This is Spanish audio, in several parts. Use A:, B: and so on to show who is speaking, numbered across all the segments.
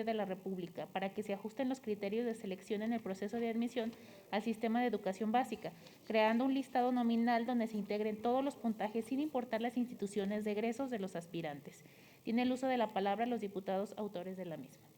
A: de la República para que se ajusten los criterios de selección en el proceso de admisión al sistema de educación básica, creando un listado nominal donde se integren todos los puntajes sin importar las instituciones de egresos de los aspirantes. Tiene el uso de la palabra los diputados autores de la misma.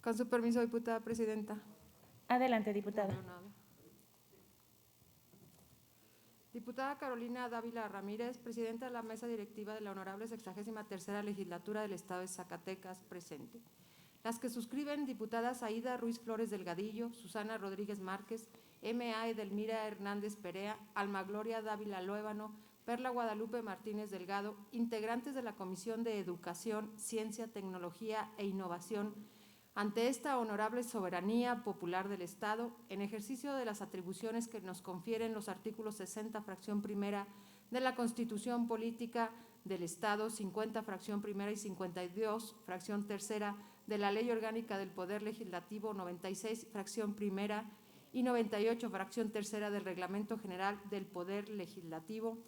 B: Con su permiso, diputada presidenta.
A: Adelante, diputada.
B: Diputada Carolina Dávila Ramírez, presidenta de la mesa directiva de la Honorable 63ª Legislatura del Estado de Zacatecas, presente. Las que suscriben, diputadas Aida Ruiz Flores Delgadillo, Susana Rodríguez Márquez, M.A. Edelmira Hernández Perea, Alma Gloria Dávila Luébano, Perla Guadalupe Martínez Delgado, integrantes de la Comisión de Educación, Ciencia, Tecnología e Innovación, ante esta honorable soberanía popular del Estado, en ejercicio de las atribuciones que nos confieren los artículos 60, fracción primera de la Constitución Política del Estado, 50, fracción primera y 52, fracción tercera de la Ley Orgánica del Poder Legislativo, 96, fracción primera y 98, fracción tercera del Reglamento General del Poder Legislativo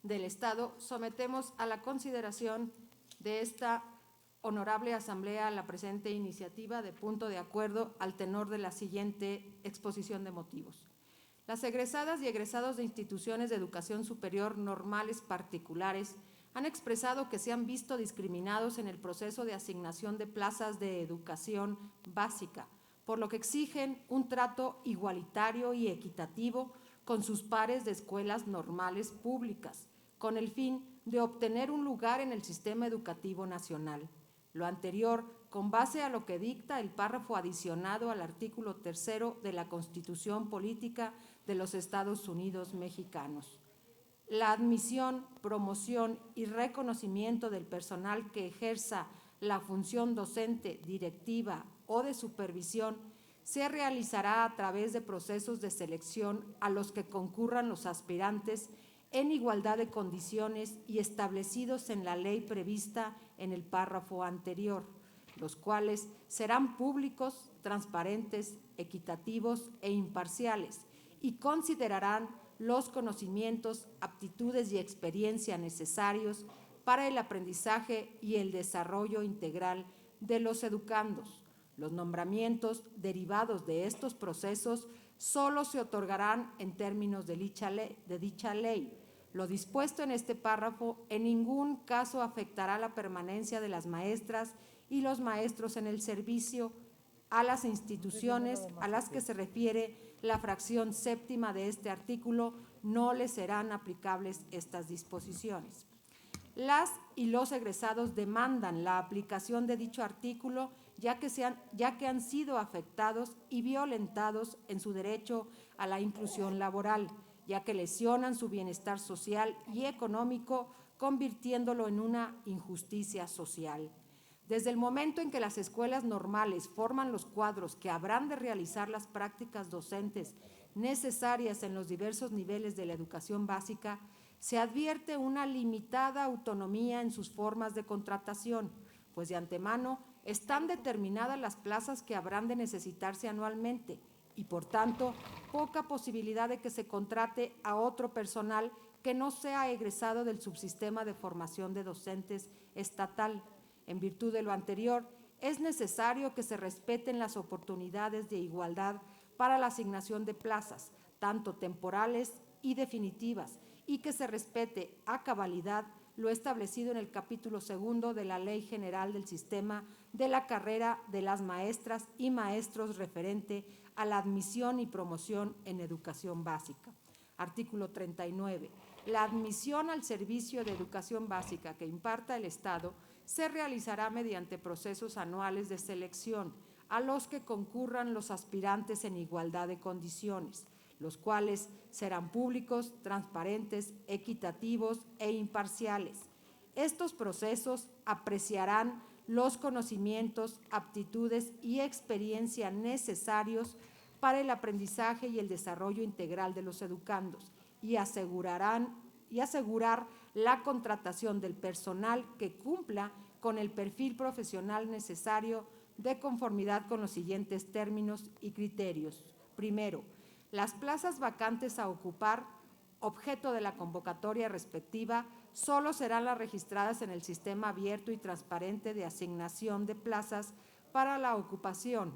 B: del Estado, sometemos a la consideración de esta honorable Asamblea la presente iniciativa de punto de acuerdo al tenor de la siguiente exposición de motivos. Las egresadas y egresados de instituciones de educación superior normales particulares han expresado que se han visto discriminados en el proceso de asignación de plazas de educación básica, por lo que exigen un trato igualitario y equitativo con sus pares de escuelas normales públicas, con el fin de obtener un lugar en el sistema educativo nacional. Lo anterior, con base a lo que dicta el párrafo adicionado al artículo 3 de la Constitución Política de los Estados Unidos Mexicanos. La admisión, promoción y reconocimiento del personal que ejerza la función docente, directiva o de supervisión se realizará a través de procesos de selección a los que concurran los aspirantes en igualdad de condiciones y establecidos en la ley prevista en el párrafo anterior, los cuales serán públicos, transparentes, equitativos e imparciales y considerarán los conocimientos, aptitudes y experiencia necesarios para el aprendizaje y el desarrollo integral de los educandos. Los nombramientos derivados de estos procesos solo se otorgarán en términos de dicha ley. Lo dispuesto en este párrafo en ningún caso afectará la permanencia de las maestras y los maestros en el servicio a las instituciones a las que se refiere la fracción séptima de este artículo, no les serán aplicables estas disposiciones. Las y los egresados demandan la aplicación de dicho artículo ya que han sido afectados y violentados en su derecho a la inclusión laboral, ya que lesionan su bienestar social y económico, convirtiéndolo en una injusticia social. Desde el momento en que las escuelas normales forman los cuadros que habrán de realizar las prácticas docentes necesarias en los diversos niveles de la educación básica, se advierte una limitada autonomía en sus formas de contratación, pues de antemano están determinadas las plazas que habrán de necesitarse anualmente y, por tanto, poca posibilidad de que se contrate a otro personal que no sea egresado del subsistema de formación de docentes estatal. En virtud de lo anterior, es necesario que se respeten las oportunidades de igualdad para la asignación de plazas, tanto temporales y definitivas, y que se respete a cabalidad lo establecido en el capítulo 2 de la Ley General del Sistema de la Carrera de las Maestras y Maestros referente a la admisión y promoción en educación básica. Artículo 39. La admisión al servicio de educación básica que imparta el Estado se realizará mediante procesos anuales de selección a los que concurran los aspirantes en igualdad de condiciones, los cuales serán públicos, transparentes, equitativos e imparciales. Estos procesos apreciarán los conocimientos, aptitudes y experiencia necesarios para el aprendizaje y el desarrollo integral de los educandos y asegurar la contratación del personal que cumpla con el perfil profesional necesario de conformidad con los siguientes términos y criterios. Primero, las plazas vacantes a ocupar, objeto de la convocatoria respectiva, solo serán las registradas en el sistema abierto y transparente de asignación de plazas para la ocupación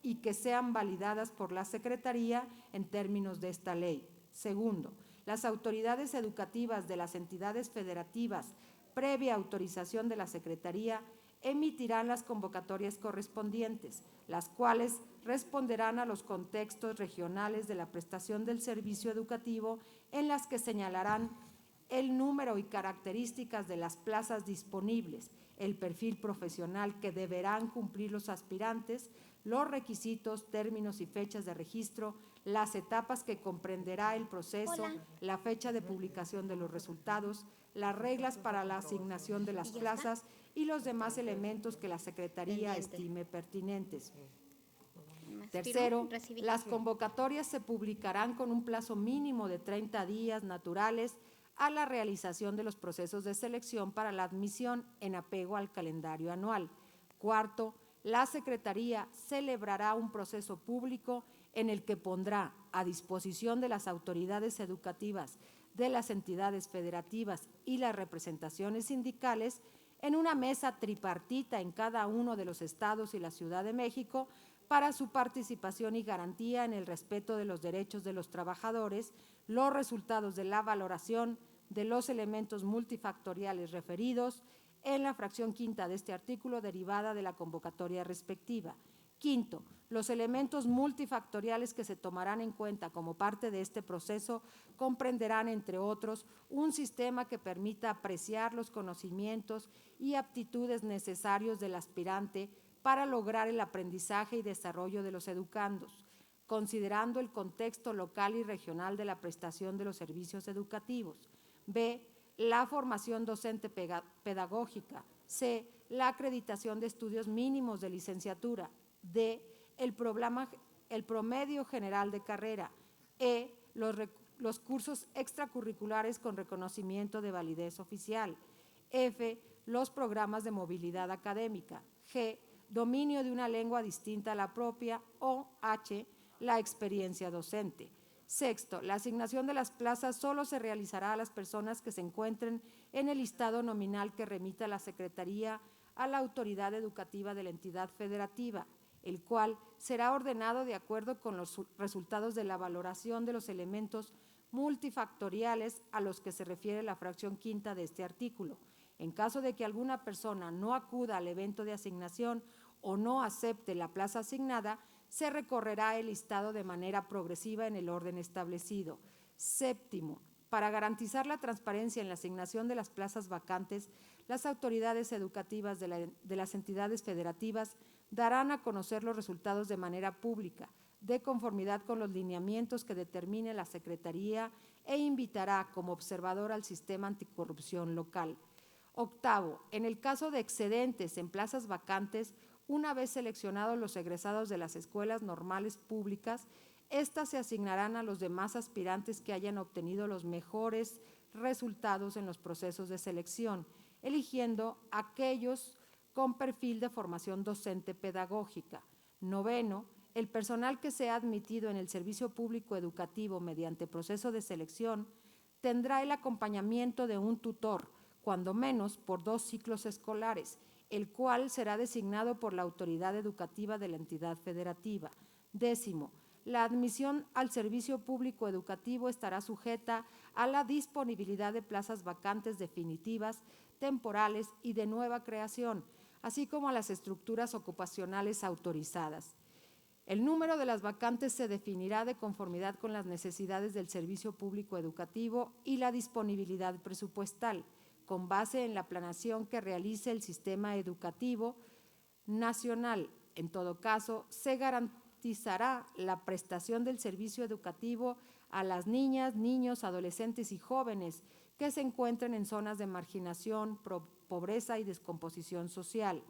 B: y que sean validadas por la Secretaría en términos de esta ley. Segundo, las autoridades educativas de las entidades federativas, previa autorización de la Secretaría, emitirán las convocatorias correspondientes, las cuales responderán a los contextos regionales de la prestación del servicio educativo, en las que señalarán el número y características de las plazas disponibles, el perfil profesional que deberán cumplir los aspirantes, los requisitos, términos y fechas de registro, las etapas que comprenderá el proceso, la fecha de publicación de los resultados, las reglas para la asignación de las plazas y los demás elementos que la Secretaría estime pertinentes. Tercero, las convocatorias se publicarán con un plazo mínimo de 30 días naturales a la realización de los procesos de selección para la admisión en apego al calendario anual. Cuarto, la Secretaría celebrará un proceso público en el que pondrá a disposición de las autoridades educativas, de las entidades federativas y las representaciones sindicales, en una mesa tripartita en cada uno de los estados y la Ciudad de México, para su participación y garantía en el respeto de los derechos de los trabajadores, los resultados de la valoración de los elementos multifactoriales referidos en la fracción quinta de este artículo derivada de la convocatoria respectiva. Quinto, los elementos multifactoriales que se tomarán en cuenta como parte de este proceso comprenderán, entre otros, un sistema que permita apreciar los conocimientos y aptitudes necesarios del aspirante para lograr el aprendizaje y desarrollo de los educandos, considerando el contexto local y regional de la prestación de los servicios educativos. B, la formación docente pedagógica. C, la acreditación de estudios mínimos de licenciatura. D, el promedio general de carrera. E, los cursos extracurriculares con reconocimiento de validez oficial. F, los programas de movilidad académica. G, dominio de una lengua distinta a la propia. O H, la experiencia docente. Sexto, la asignación de las plazas solo se realizará a las personas que se encuentren en el listado nominal que remita la Secretaría a la autoridad educativa de la entidad federativa, el cual será ordenado de acuerdo con los resultados de la valoración de los elementos multifactoriales a los que se refiere la fracción quinta de este artículo. En caso de que alguna persona no acuda al evento de asignación o no acepte la plaza asignada, se recorrerá el listado de manera progresiva en el orden establecido. Séptimo, para garantizar la transparencia en la asignación de las plazas vacantes, las autoridades educativas de las entidades federativas darán a conocer los resultados de manera pública, de conformidad con los lineamientos que determine la Secretaría, e invitará como observador al sistema anticorrupción local. Octavo, en el caso de excedentes en plazas vacantes, una vez seleccionados los egresados de las escuelas normales públicas, estas se asignarán a los demás aspirantes que hayan obtenido los mejores resultados en los procesos de selección, eligiendo aquellos con perfil de formación docente pedagógica. Noveno, el personal que sea admitido en el servicio público educativo mediante proceso de selección tendrá el acompañamiento de un tutor, cuando menos por 2 ciclos escolares, el cual será designado por la autoridad educativa de la entidad federativa. Décimo, la admisión al servicio público educativo estará sujeta a la disponibilidad de plazas vacantes definitivas, temporales y de nueva creación, así como a las estructuras ocupacionales autorizadas. El número de las vacantes se definirá de conformidad con las necesidades del servicio público educativo y la disponibilidad presupuestal, con base en la planeación que realice el sistema educativo nacional. En todo caso, se garantizará la prestación del servicio educativo a las niñas, niños, adolescentes y jóvenes que se encuentren en zonas de marginación, pobreza y descomposición social.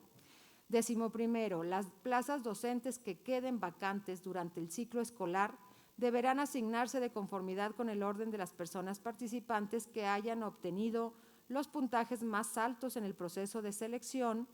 B: 11, las plazas docentes que queden vacantes durante el ciclo escolar deberán asignarse de conformidad con el orden de las personas participantes que hayan obtenido los puntajes más altos en el proceso de selección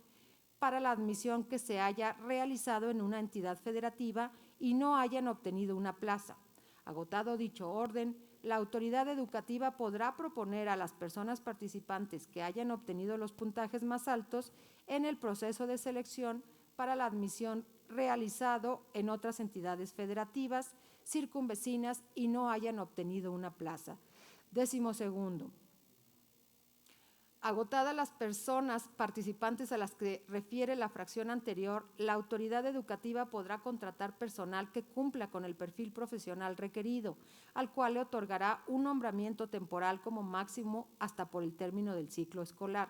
B: para la admisión que se haya realizado en una entidad federativa y no hayan obtenido una plaza. Agotado dicho orden, la autoridad educativa podrá proponer a las personas participantes que hayan obtenido los puntajes más altos en el proceso de selección para la admisión realizado en otras entidades federativas circunvecinas y no hayan obtenido una plaza. 12º. Agotadas las personas participantes a las que refiere la fracción anterior, la autoridad educativa podrá contratar personal que cumpla con el perfil profesional requerido, al cual le otorgará un nombramiento temporal como máximo hasta por el término del ciclo escolar.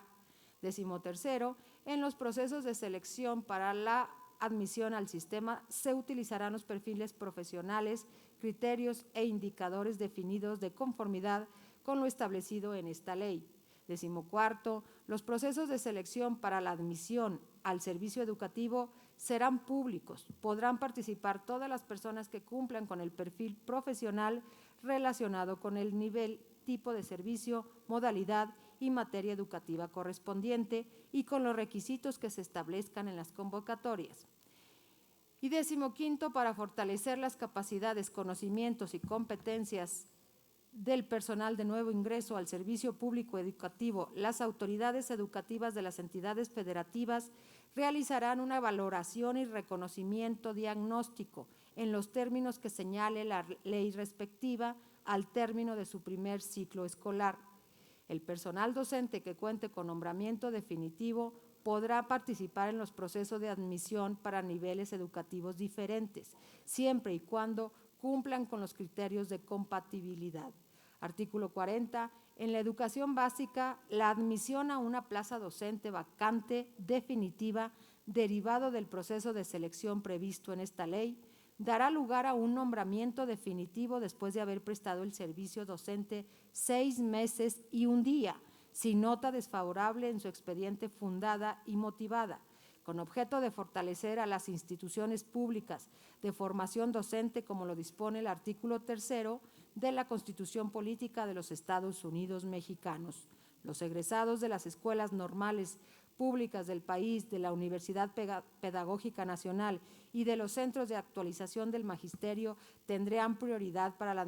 B: 13º. En los procesos de selección para la admisión al sistema se utilizarán los perfiles profesionales, criterios e indicadores definidos de conformidad con lo establecido en esta ley. 14º. Los procesos de selección para la admisión al servicio educativo serán públicos. Podrán participar todas las personas que cumplan con el perfil profesional relacionado con el nivel, tipo de servicio, modalidad y materia educativa correspondiente y con los requisitos que se establezcan en las convocatorias. Y 15º, para fortalecer las capacidades, conocimientos y competencias del personal de nuevo ingreso al servicio público educativo, las autoridades educativas de las entidades federativas realizarán una valoración y reconocimiento diagnóstico en los términos que señale la ley respectiva al término de su primer ciclo escolar. El personal docente que cuente con nombramiento definitivo podrá participar en los procesos de admisión para niveles educativos diferentes, siempre y cuando cumplan con los criterios de compatibilidad. Artículo 40. En la educación básica, la admisión a una plaza docente vacante definitiva derivado del proceso de selección previsto en esta ley dará lugar a un nombramiento definitivo después de haber prestado el servicio docente 6 meses y 1 día, sin nota desfavorable en su expediente fundada y motivada, con objeto de fortalecer a las instituciones públicas de formación docente como lo dispone el artículo 3º de la Constitución Política de los Estados Unidos Mexicanos. Los egresados de las escuelas normales públicas del país, de la Universidad Pedagógica Nacional y de los centros de actualización del magisterio tendrán prioridad para la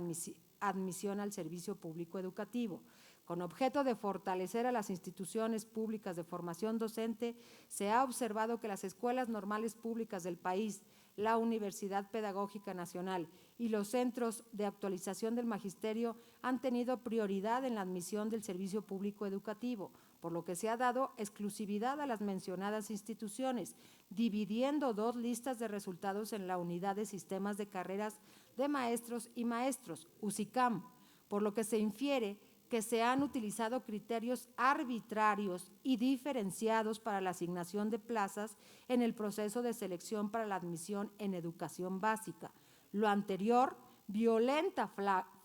B: admisión al servicio público educativo. Con objeto de fortalecer a las instituciones públicas de formación docente, se ha observado que las escuelas normales públicas del país, la Universidad Pedagógica Nacional y los centros de actualización del magisterio han tenido prioridad en la admisión del servicio público educativo, por lo que se ha dado exclusividad a las mencionadas instituciones, dividiendo 2 listas de resultados en la unidad de sistemas de carreras de maestros y maestros, USICAM, por lo que se infiere que se han utilizado criterios arbitrarios y diferenciados para la asignación de plazas en el proceso de selección para la admisión en educación básica. Lo anterior violenta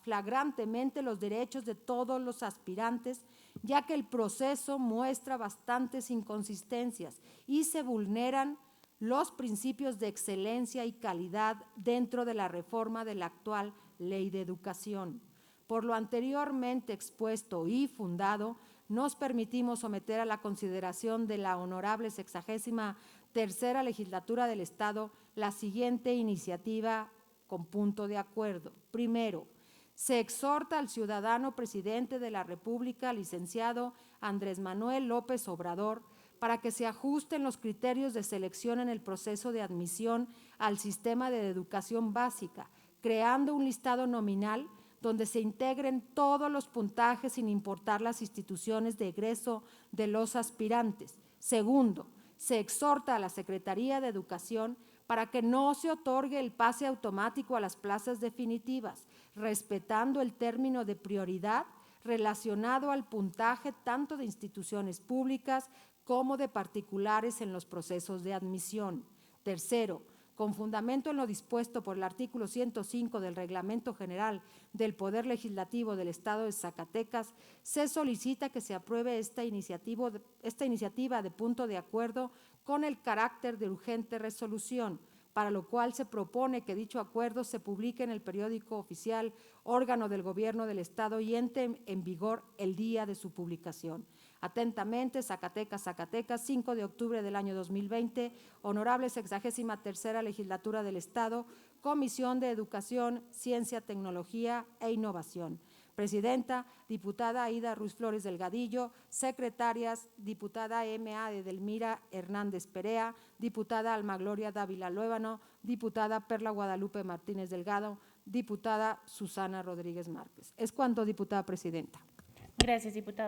B: flagrantemente los derechos de todos los aspirantes, ya que el proceso muestra bastantes inconsistencias y se vulneran los principios de excelencia y calidad dentro de la reforma de la actual Ley de Educación. Por lo anteriormente expuesto y fundado, nos permitimos someter a la consideración de la honorable 63ª Legislatura del Estado la siguiente iniciativa con punto de acuerdo. Primero, se exhorta al ciudadano presidente de la República, licenciado Andrés Manuel López Obrador, para que se ajusten los criterios de selección en el proceso de admisión al sistema de educación básica, creando un listado nominal donde se integren todos los puntajes sin importar las instituciones de egreso de los aspirantes. Segundo, se exhorta a la Secretaría de Educación para que no se otorgue el pase automático a las plazas definitivas, respetando el término de prioridad relacionado al puntaje tanto de instituciones públicas como de particulares en los procesos de admisión. Tercero, con fundamento en lo dispuesto por el artículo 105 del Reglamento General del Poder Legislativo del Estado de Zacatecas, se solicita que se apruebe esta iniciativa de punto de acuerdo con el carácter de urgente resolución, para lo cual se propone que dicho acuerdo se publique en el periódico oficial, órgano del Gobierno del Estado y entre en vigor el día de su publicación. Atentamente, Zacatecas, Zacatecas, 5 de octubre del año 2020, Honorable 63ª Legislatura del Estado, Comisión de Educación, Ciencia, Tecnología e Innovación. Presidenta, diputada Aida Ruiz Flores Delgadillo. Secretarias, diputada M.A. de Delmira Hernández Perea, diputada Alma Gloria Dávila Luébano, diputada Perla Guadalupe Martínez Delgado, diputada Susana Rodríguez Márquez. Es cuanto, diputada presidenta.
A: Gracias, diputada.